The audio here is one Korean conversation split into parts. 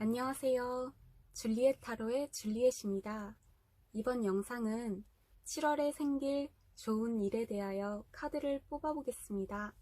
안녕하세요. 줄리엣 타로의 줄리엣입니다. 이번 영상은 7월에 생길 좋은 일에 대하여 카드를 뽑아보겠습니다.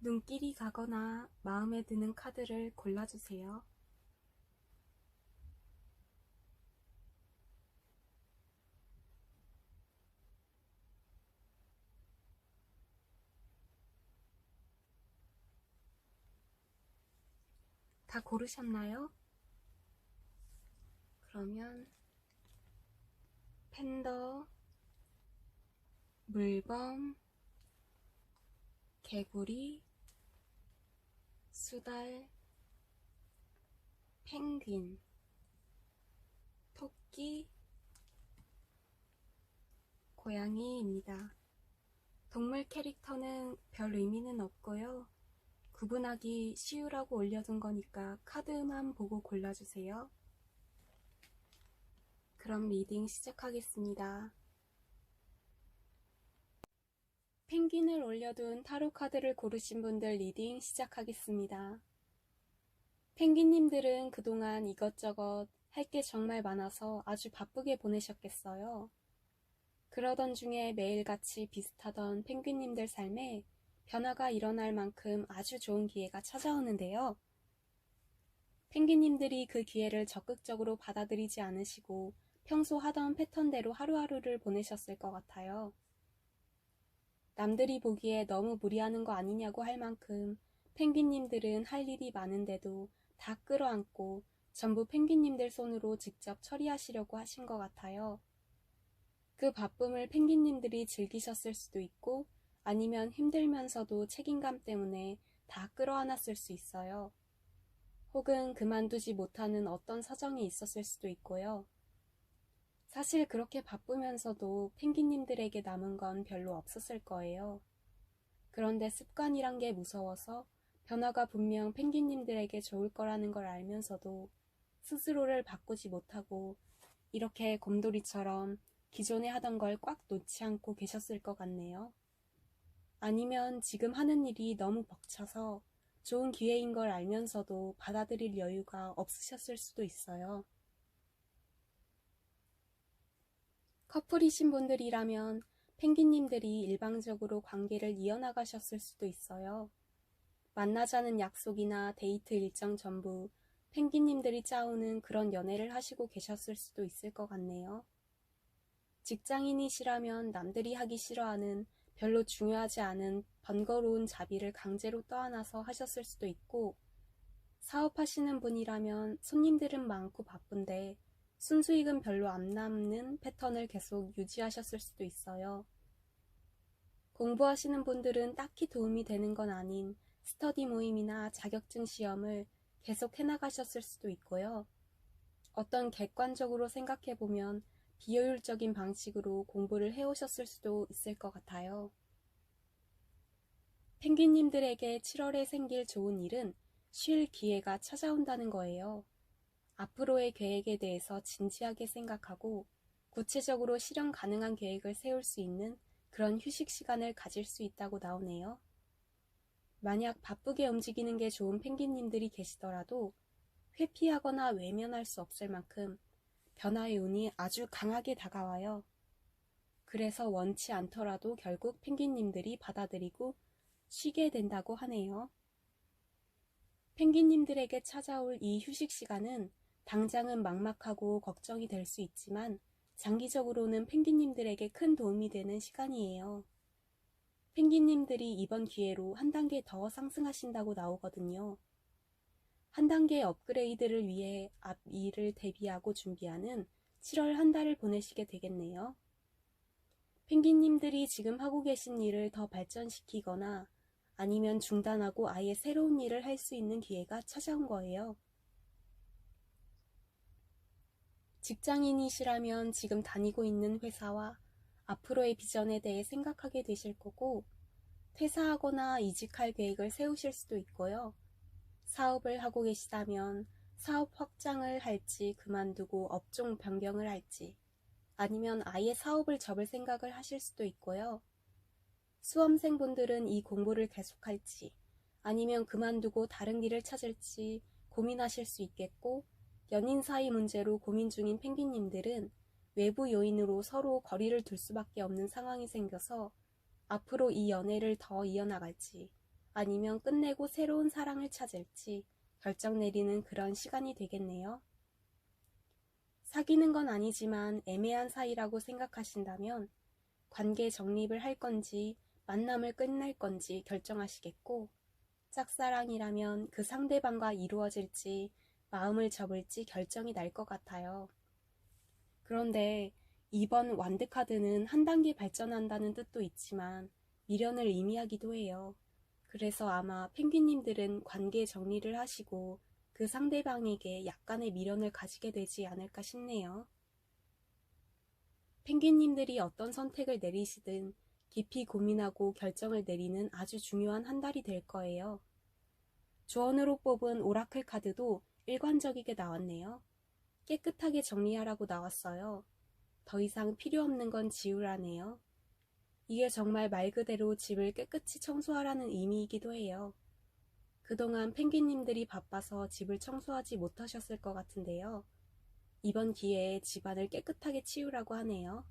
눈길이 가거나 마음에 드는 카드를 골라주세요. 다 고르셨나요? 그러면 팬더, 물범, 개구리, 수달, 펭귄, 토끼, 고양이입니다. 동물 캐릭터는 별 의미는 없고요. 구분하기 쉬우라고 올려둔 거니까 카드만 보고 골라주세요. 그럼 리딩 시작하겠습니다. 펭귄을 올려둔 타로 카드를 고르신 분들 리딩 시작하겠습니다. 펭귄님들은 그동안 이것저것 할 게 정말 많아서 아주 바쁘게 보내셨겠어요. 그러던 중에 매일같이 비슷하던 펭귄님들 삶에 변화가 일어날 만큼 아주 좋은 기회가 찾아오는데요. 펭귄님들이 그 기회를 적극적으로 받아들이지 않으시고 평소 하던 패턴대로 하루하루를 보내셨을 것 같아요. 남들이 보기에 너무 무리하는 거 아니냐고 할 만큼 펭귄님들은 할 일이 많은데도 다 끌어안고 전부 펭귄님들 손으로 직접 처리하시려고 하신 것 같아요. 그 바쁨을 펭귄님들이 즐기셨을 수도 있고 아니면 힘들면서도 책임감 때문에 다 끌어안았을 수 있어요. 혹은 그만두지 못하는 어떤 사정이 있었을 수도 있고요. 사실 그렇게 바쁘면서도 펭귄님들에게 남은 건 별로 없었을 거예요. 그런데 습관이란 게 무서워서 변화가 분명 펭귄님들에게 좋을 거라는 걸 알면서도 스스로를 바꾸지 못하고 이렇게 곰돌이처럼 기존에 하던 걸 꽉 놓지 않고 계셨을 것 같네요. 아니면 지금 하는 일이 너무 벅차서 좋은 기회인 걸 알면서도 받아들일 여유가 없으셨을 수도 있어요. 커플이신 분들이라면 펭귄님들이 일방적으로 관계를 이어나가셨을 수도 있어요. 만나자는 약속이나 데이트 일정 전부 펭귄님들이 짜오는 그런 연애를 하시고 계셨을 수도 있을 것 같네요. 직장인이시라면 남들이 하기 싫어하는 별로 중요하지 않은 번거로운 자비를 강제로 떠안아서 하셨을 수도 있고, 사업하시는 분이라면 손님들은 많고 바쁜데 순수익은 별로 안 남는 패턴을 계속 유지하셨을 수도 있어요. 공부하시는 분들은 딱히 도움이 되는 건 아닌 스터디 모임이나 자격증 시험을 계속 해나가셨을 수도 있고요. 어떤 객관적으로 생각해보면 비효율적인 방식으로 공부를 해오셨을 수도 있을 것 같아요. 펭귄님들에게 7월에 생길 좋은 일은 쉴 기회가 찾아온다는 거예요. 앞으로의 계획에 대해서 진지하게 생각하고 구체적으로 실현 가능한 계획을 세울 수 있는 그런 휴식 시간을 가질 수 있다고 나오네요. 만약 바쁘게 움직이는 게 좋은 펭귄님들이 계시더라도 회피하거나 외면할 수 없을 만큼 변화의 운이 아주 강하게 다가와요. 그래서 원치 않더라도 결국 펭귄님들이 받아들이고 쉬게 된다고 하네요. 펭귄님들에게 찾아올 이 휴식 시간은 당장은 막막하고 걱정이 될 수 있지만 장기적으로는 펭귄님들에게 큰 도움이 되는 시간이에요. 펭귄님들이 이번 기회로 한 단계 더 상승하신다고 나오거든요. 한 단계 업그레이드를 위해 앞 일을 대비하고 준비하는 7월 한 달을 보내시게 되겠네요. 펭귄님들이 지금 하고 계신 일을 더 발전시키거나 아니면 중단하고 아예 새로운 일을 할 수 있는 기회가 찾아온 거예요. 직장인이시라면 지금 다니고 있는 회사와 앞으로의 비전에 대해 생각하게 되실 거고, 퇴사하거나 이직할 계획을 세우실 수도 있고요. 사업을 하고 계시다면 사업 확장을 할지 그만두고 업종 변경을 할지 아니면 아예 사업을 접을 생각을 하실 수도 있고요. 수험생분들은 이 공부를 계속할지 아니면 그만두고 다른 길을 찾을지 고민하실 수 있겠고, 연인 사이 문제로 고민 중인 펭귄님들은 외부 요인으로 서로 거리를 둘 수밖에 없는 상황이 생겨서 앞으로 이 연애를 더 이어나갈지 아니면 끝내고 새로운 사랑을 찾을지 결정 내리는 그런 시간이 되겠네요. 사귀는 건 아니지만 애매한 사이라고 생각하신다면 관계 정립을 할 건지 만남을 끝낼 건지 결정하시겠고, 짝사랑이라면 그 상대방과 이루어질지 마음을 접을지 결정이 날 것 같아요. 그런데 이번 완드카드는 한 단계 발전한다는 뜻도 있지만 미련을 의미하기도 해요. 그래서 아마 펭귄님들은 관계 정리를 하시고 그 상대방에게 약간의 미련을 가지게 되지 않을까 싶네요. 펭귄님들이 어떤 선택을 내리시든 깊이 고민하고 결정을 내리는 아주 중요한 한 달이 될 거예요. 조언으로 뽑은 오라클 카드도 일관적이게 나왔네요. 깨끗하게 정리하라고 나왔어요. 더 이상 필요 없는 건 지우라네요. 이게 정말 말 그대로 집을 깨끗이 청소하라는 의미이기도 해요. 그동안 펭귄님들이 바빠서 집을 청소하지 못하셨을 것 같은데요. 이번 기회에 집안을 깨끗하게 치우라고 하네요.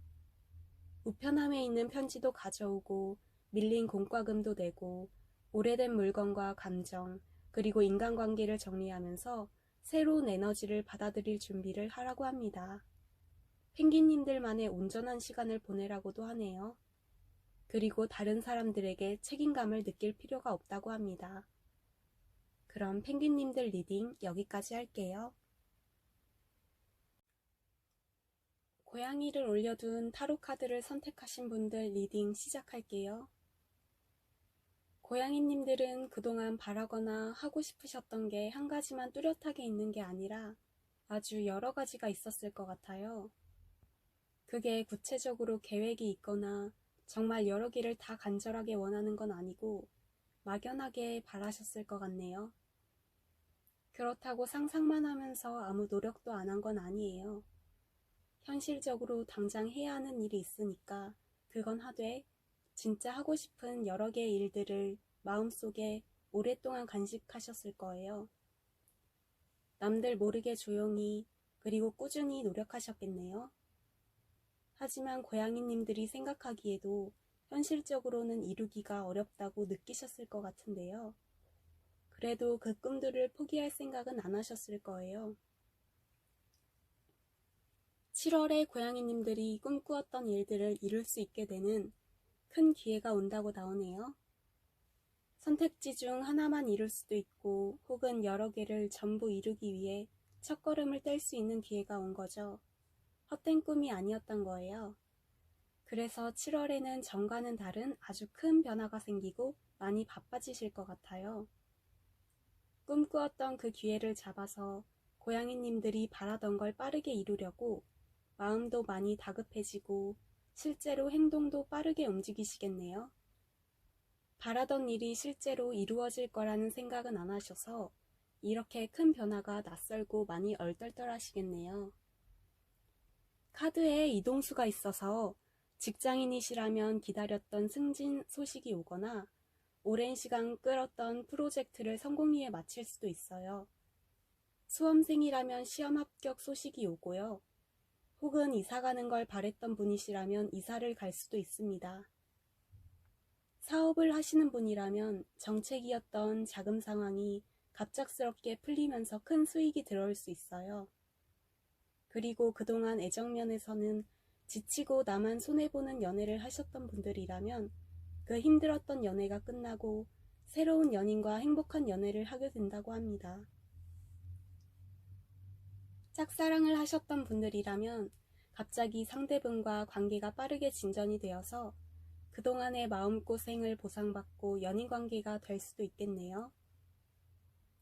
우편함에 있는 편지도 가져오고 밀린 공과금도 내고 오래된 물건과 감정 그리고 인간관계를 정리하면서 새로운 에너지를 받아들일 준비를 하라고 합니다. 펭귄님들만의 온전한 시간을 보내라고도 하네요. 그리고 다른 사람들에게 책임감을 느낄 필요가 없다고 합니다. 그럼 펭귄님들 리딩 여기까지 할게요. 고양이를 올려둔 타로 카드를 선택하신 분들 리딩 시작할게요. 고양이님들은 그동안 바라거나 하고 싶으셨던 게 한 가지만 뚜렷하게 있는 게 아니라 아주 여러 가지가 있었을 것 같아요. 그게 구체적으로 계획이 있거나 정말 여러 개를 다 간절하게 원하는 건 아니고 막연하게 바라셨을 것 같네요. 그렇다고 상상만 하면서 아무 노력도 안 한 건 아니에요. 현실적으로 당장 해야 하는 일이 있으니까 그건 하되 진짜 하고 싶은 여러 개의 일들을 마음속에 오랫동안 간직하셨을 거예요. 남들 모르게 조용히 그리고 꾸준히 노력하셨겠네요. 하지만 고양이님들이 생각하기에도 현실적으로는 이루기가 어렵다고 느끼셨을 것 같은데요. 그래도 그 꿈들을 포기할 생각은 안 하셨을 거예요. 7월에 고양이님들이 꿈꾸었던 일들을 이룰 수 있게 되는 큰 기회가 온다고 나오네요. 선택지 중 하나만 이룰 수도 있고 혹은 여러 개를 전부 이루기 위해 첫걸음을 뗄 수 있는 기회가 온 거죠. 헛된 꿈이 아니었던 거예요. 그래서 7월에는 전과는 다른 아주 큰 변화가 생기고 많이 바빠지실 것 같아요. 꿈꾸었던 그 기회를 잡아서 고양이님들이 바라던 걸 빠르게 이루려고 마음도 많이 다급해지고 실제로 행동도 빠르게 움직이시겠네요. 바라던 일이 실제로 이루어질 거라는 생각은 안 하셔서 이렇게 큰 변화가 낯설고 많이 얼떨떨하시겠네요. 카드에 이동수가 있어서 직장인이시라면 기다렸던 승진 소식이 오거나 오랜 시간 끌었던 프로젝트를 성공리에 마칠 수도 있어요. 수험생이라면 시험 합격 소식이 오고요. 혹은 이사 가는 걸 바랬던 분이시라면 이사를 갈 수도 있습니다. 사업을 하시는 분이라면 정책이었던 자금 상황이 갑작스럽게 풀리면서 큰 수익이 들어올 수 있어요. 그리고 그동안 애정면에서는 지치고 나만 손해보는 연애를 하셨던 분들이라면 그 힘들었던 연애가 끝나고 새로운 연인과 행복한 연애를 하게 된다고 합니다. 짝사랑을 하셨던 분들이라면 갑자기 상대분과 관계가 빠르게 진전이 되어서 그동안의 마음고생을 보상받고 연인관계가 될 수도 있겠네요.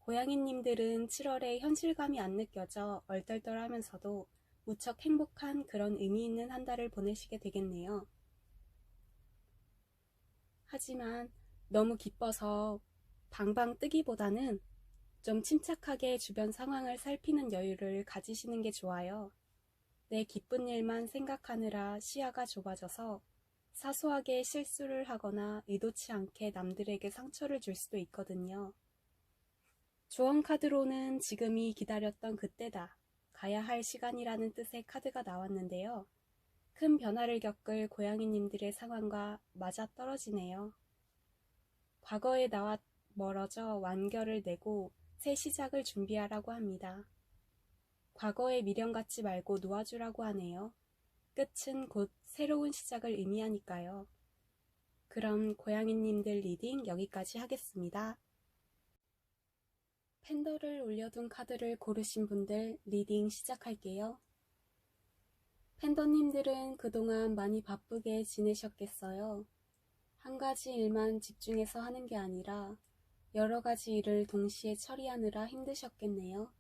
고양이님들은 7월에 현실감이 안 느껴져 얼떨떨하면서도 무척 행복한 그런 의미 있는 한 달을 보내시게 되겠네요. 하지만 너무 기뻐서 방방 뜨기보다는 좀 침착하게 주변 상황을 살피는 여유를 가지시는 게 좋아요. 내 기쁜 일만 생각하느라 시야가 좁아져서 사소하게 실수를 하거나 의도치 않게 남들에게 상처를 줄 수도 있거든요. 조언 카드로는 지금이 기다렸던 그때다, 가야 할 시간이라는 뜻의 카드가 나왔는데요. 큰 변화를 겪을 고양이님들의 상황과 맞아떨어지네요. 과거에 나와 멀어져 완결을 내고 새 시작을 준비하라고 합니다. 과거에 미련 갖지 말고 놓아주라고 하네요. 끝은 곧 새로운 시작을 의미하니까요. 그럼 고양이님들 리딩 여기까지 하겠습니다. 팬더를 올려둔 카드를 고르신 분들 리딩 시작할게요. 팬더님들은 그동안 많이 바쁘게 지내셨겠어요. 한 가지 일만 집중해서 하는 게 아니라 여러 가지 일을 동시에 처리하느라 힘드셨겠네요.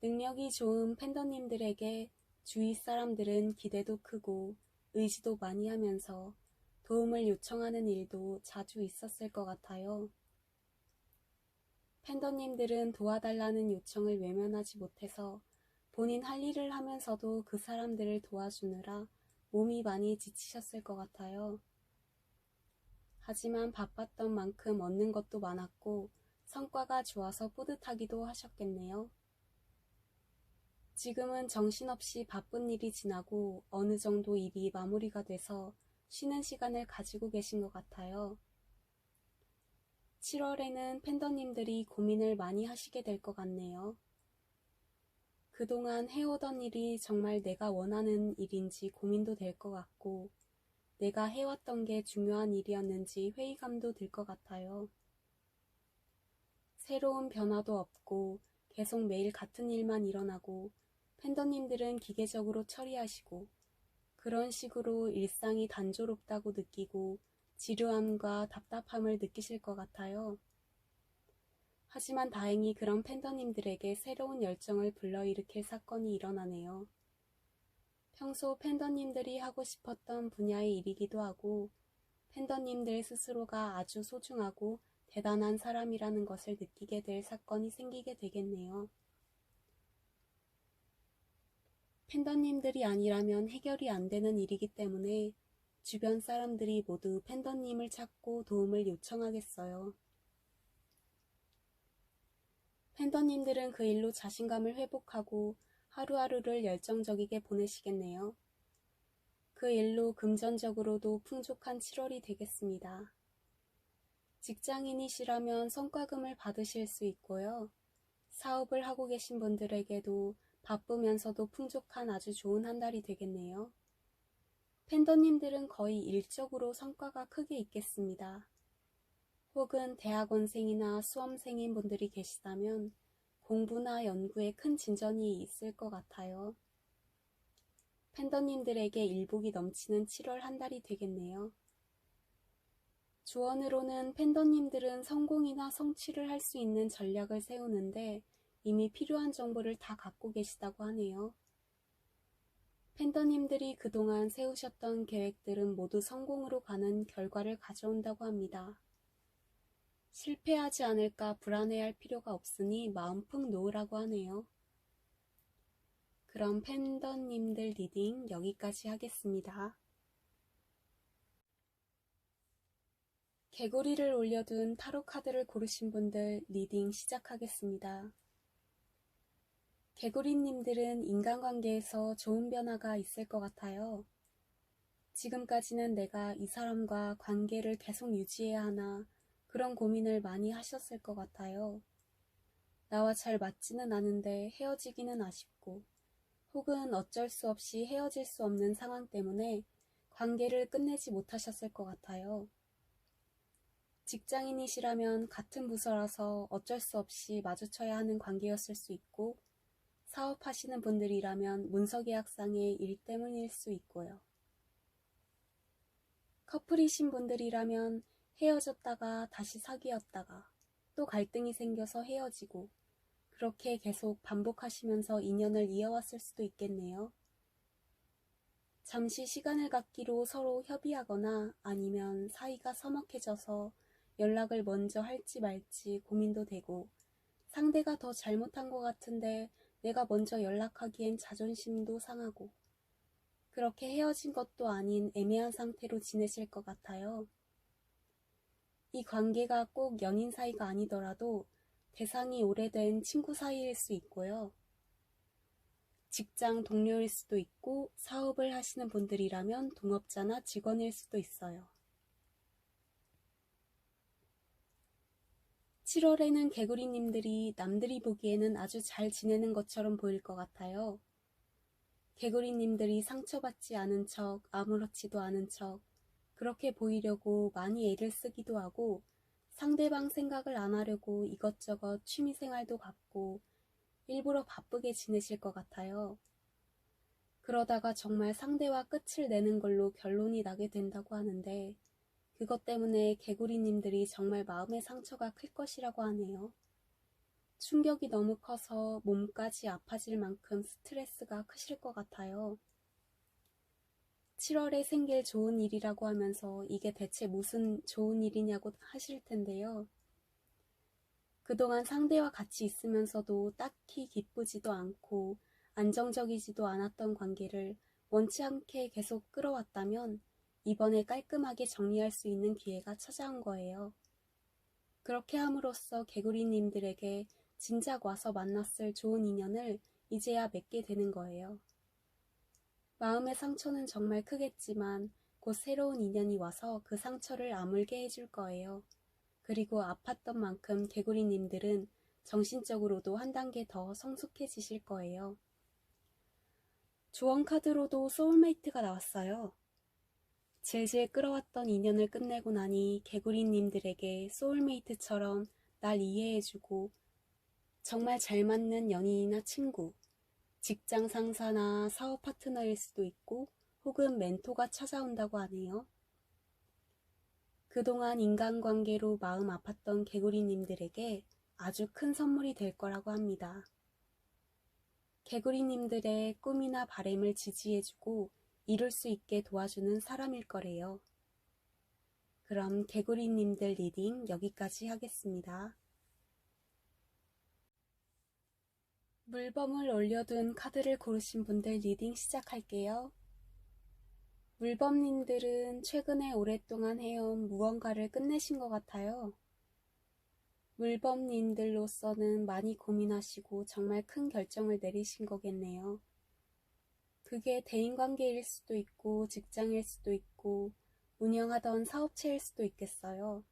능력이 좋은 팬더님들에게 주위 사람들은 기대도 크고 의지도 많이 하면서 도움을 요청하는 일도 자주 있었을 것 같아요. 팬더님들은 도와달라는 요청을 외면하지 못해서 본인 할 일을 하면서도 그 사람들을 도와주느라 몸이 많이 지치셨을 것 같아요. 하지만 바빴던 만큼 얻는 것도 많았고 성과가 좋아서 뿌듯하기도 하셨겠네요. 지금은 정신없이 바쁜 일이 지나고 어느 정도 일이 마무리가 돼서 쉬는 시간을 가지고 계신 것 같아요. 7월에는 팬더님들이 고민을 많이 하시게 될 것 같네요. 그동안 해오던 일이 정말 내가 원하는 일인지 고민도 될 것 같고 내가 해왔던 게 중요한 일이었는지 회의감도 들 것 같아요. 새로운 변화도 없고 계속 매일 같은 일만 일어나고 팬더님들은 기계적으로 처리하시고 그런 식으로 일상이 단조롭다고 느끼고 지루함과 답답함을 느끼실 것 같아요. 하지만 다행히 그런 팬더님들에게 새로운 열정을 불러일으킬 사건이 일어나네요. 평소 팬더님들이 하고 싶었던 분야의 일이기도 하고 팬더님들 스스로가 아주 소중하고 대단한 사람이라는 것을 느끼게 될 사건이 생기게 되겠네요. 팬더님들이 아니라면 해결이 안 되는 일이기 때문에 주변 사람들이 모두 팬더님을 찾고 도움을 요청하겠어요. 팬더님들은 그 일로 자신감을 회복하고 하루하루를 열정적이게 보내시겠네요. 그 일로 금전적으로도 풍족한 7월이 되겠습니다. 직장인이시라면 성과금을 받으실 수 있고요. 사업을 하고 계신 분들에게도 바쁘면서도 풍족한 아주 좋은 한 달이 되겠네요. 팬더님들은 거의 일적으로 성과가 크게 있겠습니다. 혹은 대학원생이나 수험생인 분들이 계시다면 공부나 연구에 큰 진전이 있을 것 같아요. 팬더님들에게 일복이 넘치는 7월 한 달이 되겠네요. 조언으로는 팬더님들은 성공이나 성취를 할 수 있는 전략을 세우는데 이미 필요한 정보를 다 갖고 계시다고 하네요. 팬더님들이 그동안 세우셨던 계획들은 모두 성공으로 가는 결과를 가져온다고 합니다. 실패하지 않을까 불안해할 필요가 없으니 마음 푹 놓으라고 하네요. 그럼 팬더님들 리딩 여기까지 하겠습니다. 개구리를 올려둔 타로 카드를 고르신 분들 리딩 시작하겠습니다. 개구리님들은 인간관계에서 좋은 변화가 있을 것 같아요. 지금까지는 내가 이 사람과 관계를 계속 유지해야 하나 그런 고민을 많이 하셨을 것 같아요. 나와 잘 맞지는 않은데 헤어지기는 아쉽고 혹은 어쩔 수 없이 헤어질 수 없는 상황 때문에 관계를 끝내지 못하셨을 것 같아요. 직장인이시라면 같은 부서라서 어쩔 수 없이 마주쳐야 하는 관계였을 수 있고 사업하시는 분들이라면 문서계약상의 일 때문일 수 있고요. 커플이신 분들이라면 헤어졌다가 다시 사귀었다가 또 갈등이 생겨서 헤어지고 그렇게 계속 반복하시면서 인연을 이어왔을 수도 있겠네요. 잠시 시간을 갖기로 서로 협의하거나 아니면 사이가 서먹해져서 연락을 먼저 할지 말지 고민도 되고 상대가 더 잘못한 것 같은데 내가 먼저 연락하기엔 자존심도 상하고 그렇게 헤어진 것도 아닌 애매한 상태로 지내실 것 같아요. 이 관계가 꼭 연인 사이가 아니더라도 대상이 오래된 친구 사이일 수 있고요. 직장 동료일 수도 있고 사업을 하시는 분들이라면 동업자나 직원일 수도 있어요. 7월에는 개구리님들이 남들이 보기에는 아주 잘 지내는 것처럼 보일 것 같아요. 개구리님들이 상처받지 않은 척, 아무렇지도 않은 척, 그렇게 보이려고 많이 애를 쓰기도 하고 상대방 생각을 안 하려고 이것저것 취미생활도 갖고 일부러 바쁘게 지내실 것 같아요. 그러다가 정말 상대와 끝을 내는 걸로 결론이 나게 된다고 하는데 그것 때문에 개구리님들이 정말 마음의 상처가 클 것이라고 하네요. 충격이 너무 커서 몸까지 아파질 만큼 스트레스가 크실 것 같아요. 7월에 생길 좋은 일이라고 하면서 이게 대체 무슨 좋은 일이냐고 하실 텐데요. 그동안 상대와 같이 있으면서도 딱히 기쁘지도 않고 안정적이지도 않았던 관계를 원치 않게 계속 끌어왔다면 이번에 깔끔하게 정리할 수 있는 기회가 찾아온 거예요. 그렇게 함으로써 개구리님들에게 진작 와서 만났을 좋은 인연을 이제야 맺게 되는 거예요. 마음의 상처는 정말 크겠지만 곧 새로운 인연이 와서 그 상처를 아물게 해줄 거예요. 그리고 아팠던 만큼 개구리님들은 정신적으로도 한 단계 더 성숙해지실 거예요. 조언 카드로도 소울메이트가 나왔어요. 질질 끌어왔던 인연을 끝내고 나니 개구리님들에게 소울메이트처럼 날 이해해주고 정말 잘 맞는 연인이나 친구, 직장 상사나 사업 파트너일 수도 있고 혹은 멘토가 찾아온다고 하네요. 그동안 인간관계로 마음 아팠던 개구리님들에게 아주 큰 선물이 될 거라고 합니다. 개구리님들의 꿈이나 바램을 지지해주고 이룰 수 있게 도와주는 사람일 거래요. 그럼 개구리님들 리딩 여기까지 하겠습니다. 물범을 올려둔 카드를 고르신 분들 리딩 시작할게요. 물범님들은 최근에 오랫동안 해온 무언가를 끝내신 것 같아요. 물범님들로서는 많이 고민하시고 정말 큰 결정을 내리신 거겠네요. 그게 대인관계일 수도 있고 직장일 수도 있고 운영하던 사업체일 수도 있겠어요.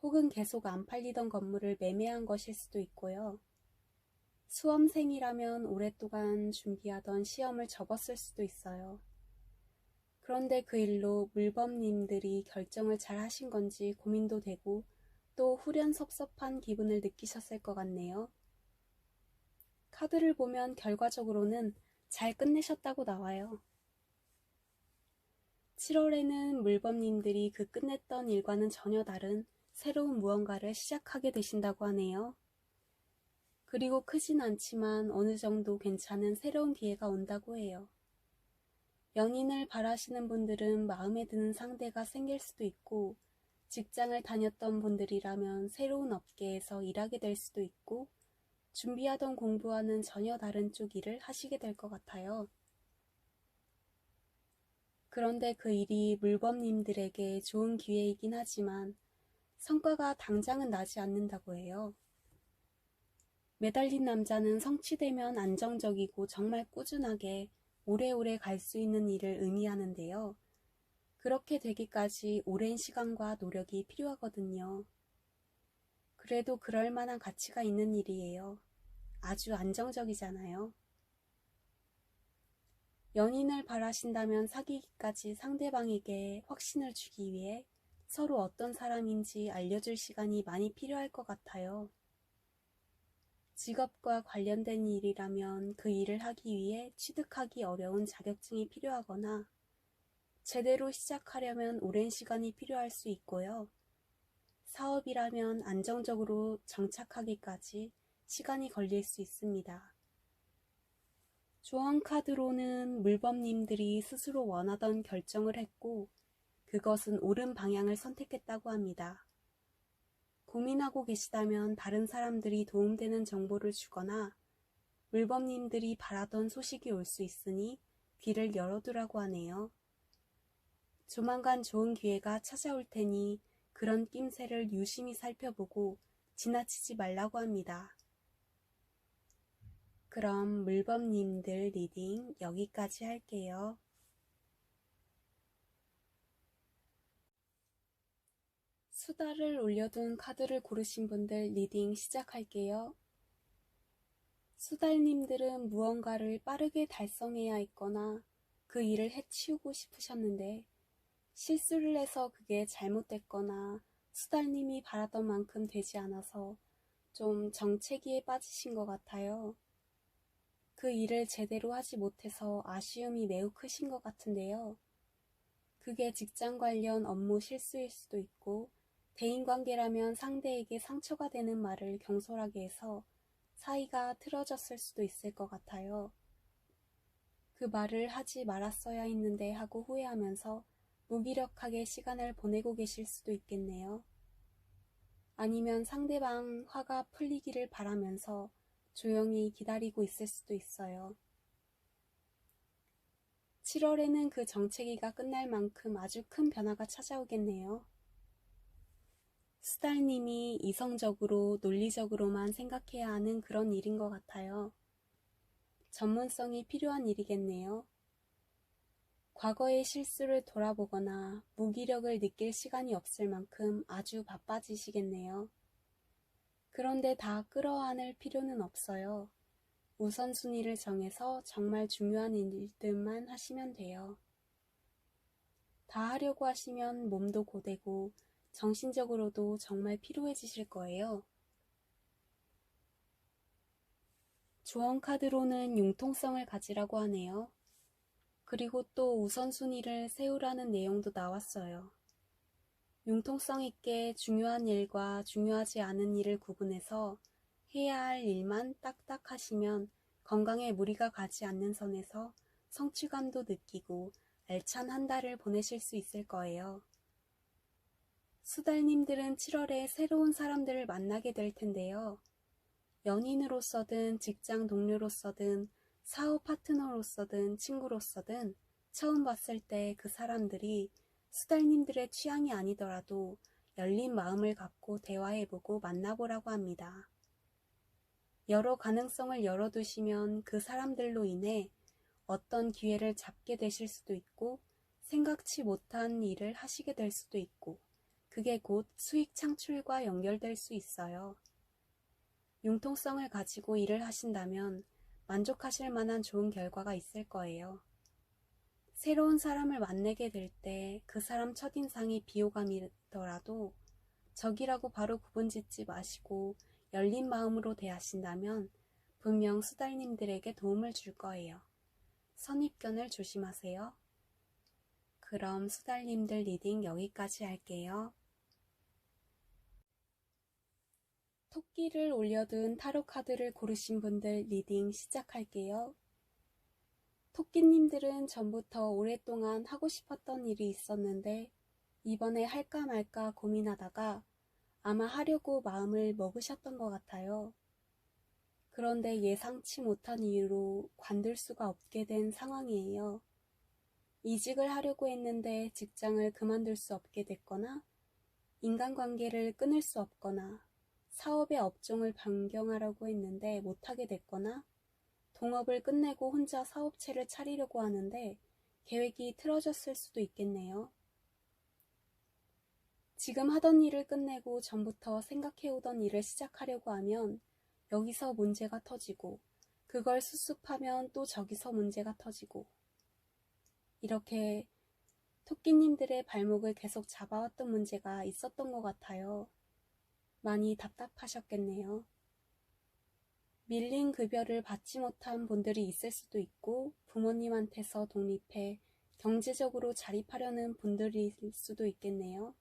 혹은 계속 안 팔리던 건물을 매매한 것일 수도 있고요. 수험생이라면 오랫동안 준비하던 시험을 접었을 수도 있어요. 그런데 그 일로 물범님들이 결정을 잘 하신 건지 고민도 되고 또 후련섭섭한 기분을 느끼셨을 것 같네요. 카드를 보면 결과적으로는 잘 끝내셨다고 나와요. 7월에는 물범님들이 그 끝냈던 일과는 전혀 다른 새로운 무언가를 시작하게 되신다고 하네요. 그리고 크진 않지만 어느 정도 괜찮은 새로운 기회가 온다고 해요. 연인을 바라시는 분들은 마음에 드는 상대가 생길 수도 있고 직장을 다녔던 분들이라면 새로운 업계에서 일하게 될 수도 있고 준비하던 공부와는 전혀 다른 쪽 일을 하시게 될 것 같아요. 그런데 그 일이 물범님들에게 좋은 기회이긴 하지만 성과가 당장은 나지 않는다고 해요. 매달린 남자는 성취되면 안정적이고 정말 꾸준하게 오래오래 갈 수 있는 일을 의미하는데요. 그렇게 되기까지 오랜 시간과 노력이 필요하거든요. 그래도 그럴 만한 가치가 있는 일이에요. 아주 안정적이잖아요. 연인을 바라신다면 사귀기까지 상대방에게 확신을 주기 위해 서로 어떤 사람인지 알려줄 시간이 많이 필요할 것 같아요. 직업과 관련된 일이라면 그 일을 하기 위해 취득하기 어려운 자격증이 필요하거나 제대로 시작하려면 오랜 시간이 필요할 수 있고요. 사업이라면 안정적으로 정착하기까지 시간이 걸릴 수 있습니다. 조언 카드로는 물범님들이 스스로 원하던 결정을 했고 그것은 옳은 방향을 선택했다고 합니다. 고민하고 계시다면 다른 사람들이 도움되는 정보를 주거나 물범님들이 바라던 소식이 올 수 있으니 귀를 열어두라고 하네요. 조만간 좋은 기회가 찾아올 테니 그런 낌새를 유심히 살펴보고 지나치지 말라고 합니다. 그럼 물범님들 리딩 여기까지 할게요. 수다를 올려둔 카드를 고르신 분들 리딩 시작할게요. 수달님들은 무언가를 빠르게 달성해야 했거나 그 일을 해치우고 싶으셨는데 실수를 해서 그게 잘못됐거나 수달님이 바라던 만큼 되지 않아서 좀 정체기에 빠지신 것 같아요. 그 일을 제대로 하지 못해서 아쉬움이 매우 크신 것 같은데요. 그게 직장 관련 업무 실수일 수도 있고 대인관계라면 상대에게 상처가 되는 말을 경솔하게 해서 사이가 틀어졌을 수도 있을 것 같아요. 그 말을 하지 말았어야 했는데 하고 후회하면서 무기력하게 시간을 보내고 계실 수도 있겠네요. 아니면 상대방 화가 풀리기를 바라면서 조용히 기다리고 있을 수도 있어요. 7월에는 그 정체기가 끝날 만큼 아주 큰 변화가 찾아오겠네요. 수달님이 이성적으로 논리적으로만 생각해야 하는 그런 일인 것 같아요. 전문성이 필요한 일이겠네요. 과거의 실수를 돌아보거나 무기력을 느낄 시간이 없을 만큼 아주 바빠지시겠네요. 그런데 다 끌어안을 필요는 없어요. 우선순위를 정해서 정말 중요한 일들만 하시면 돼요. 다 하려고 하시면 몸도 고되고 정신적으로도 정말 피로해지실 거예요. 조언 카드로는 융통성을 가지라고 하네요. 그리고 또 우선순위를 세우라는 내용도 나왔어요. 융통성 있게 중요한 일과 중요하지 않은 일을 구분해서 해야 할 일만 딱딱 하시면 건강에 무리가 가지 않는 선에서 성취감도 느끼고 알찬 한 달을 보내실 수 있을 거예요. 수달님들은 7월에 새로운 사람들을 만나게 될 텐데요. 연인으로서든 직장 동료로서든 사업 파트너로서든 친구로서든 처음 봤을 때 그 사람들이 수달님들의 취향이 아니더라도 열린 마음을 갖고 대화해보고 만나보라고 합니다. 여러 가능성을 열어두시면 그 사람들로 인해 어떤 기회를 잡게 되실 수도 있고 생각지 못한 일을 하시게 될 수도 있고 그게 곧 수익 창출과 연결될 수 있어요. 융통성을 가지고 일을 하신다면 만족하실 만한 좋은 결과가 있을 거예요. 새로운 사람을 만나게 될 때 그 사람 첫인상이 비호감이더라도 적이라고 바로 구분짓지 마시고 열린 마음으로 대하신다면 분명 수달님들에게 도움을 줄 거예요. 선입견을 조심하세요. 그럼 수달님들 리딩 여기까지 할게요. 토끼를 올려둔 타로 카드를 고르신 분들 리딩 시작할게요. 토끼님들은 전부터 오랫동안 하고 싶었던 일이 있었는데 이번에 할까 말까 고민하다가 아마 하려고 마음을 먹으셨던 것 같아요. 그런데 예상치 못한 이유로 관둘 수가 없게 된 상황이에요. 이직을 하려고 했는데 직장을 그만둘 수 없게 됐거나 인간관계를 끊을 수 없거나 사업의 업종을 변경하려고 했는데 못하게 됐거나 동업을 끝내고 혼자 사업체를 차리려고 하는데 계획이 틀어졌을 수도 있겠네요. 지금 하던 일을 끝내고 전부터 생각해오던 일을 시작하려고 하면 여기서 문제가 터지고 그걸 수습하면 또 저기서 문제가 터지고 이렇게 토끼님들의 발목을 계속 잡아왔던 문제가 있었던 것 같아요. 많이 답답하셨겠네요. 밀린 급여를 받지 못한 분들이 있을 수도 있고 부모님한테서 독립해 경제적으로 자립하려는 분들일 수도 있겠네요.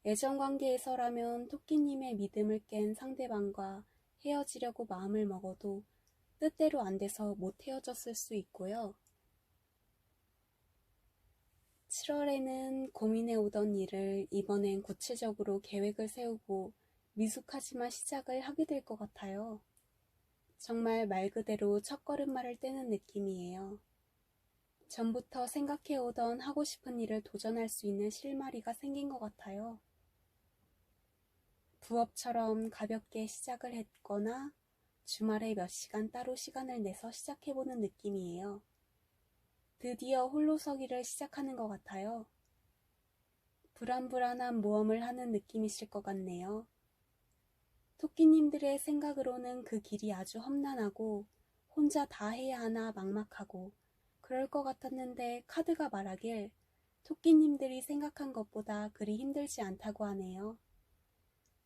애정관계에서라면 토끼님의 믿음을 깬 상대방과 헤어지려고 마음을 먹어도 뜻대로 안 돼서 못 헤어졌을 수 있고요. 7월에는 고민해오던 일을 이번엔 구체적으로 계획을 세우고 미숙하지만 시작을 하게 될 것 같아요. 정말 말 그대로 첫걸음마를 떼는 느낌이에요. 전부터 생각해오던 하고 싶은 일을 도전할 수 있는 실마리가 생긴 것 같아요. 부업처럼 가볍게 시작을 했거나 주말에 몇 시간 따로 시간을 내서 시작해보는 느낌이에요. 드디어 홀로서기를 시작하는 것 같아요. 불안불안한 모험을 하는 느낌이실 것 같네요. 토끼님들의 생각으로는 그 길이 아주 험난하고 혼자 다 해야 하나 막막하고 그럴 것 같았는데 카드가 말하길 토끼님들이 생각한 것보다 그리 힘들지 않다고 하네요.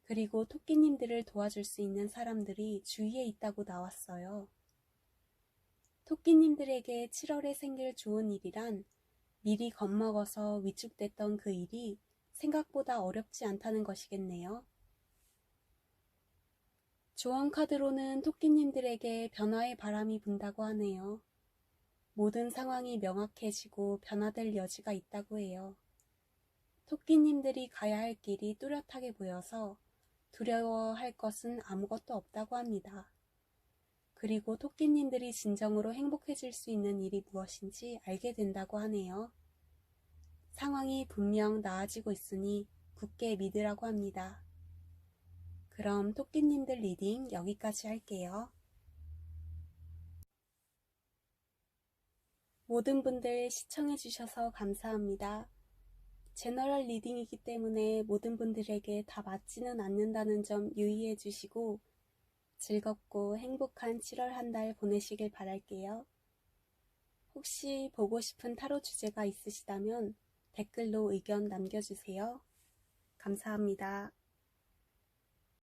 그리고 토끼님들을 도와줄 수 있는 사람들이 주위에 있다고 나왔어요. 토끼님들에게 7월에 생길 좋은 일이란 미리 겁먹어서 위축됐던 그 일이 생각보다 어렵지 않다는 것이겠네요. 조언 카드로는 토끼님들에게 변화의 바람이 분다고 하네요. 모든 상황이 명확해지고 변화될 여지가 있다고 해요. 토끼님들이 가야 할 길이 뚜렷하게 보여서 두려워할 것은 아무것도 없다고 합니다. 그리고 토끼님들이 진정으로 행복해질 수 있는 일이 무엇인지 알게 된다고 하네요. 상황이 분명 나아지고 있으니 굳게 믿으라고 합니다. 그럼 토끼님들 리딩 여기까지 할게요. 모든 분들 시청해주셔서 감사합니다. 제너럴 리딩이기 때문에 모든 분들에게 다 맞지는 않는다는 점 유의해 주시고 즐겁고 행복한 7월 한 달 보내시길 바랄게요. 혹시 보고 싶은 타로 주제가 있으시다면 댓글로 의견 남겨주세요. 감사합니다.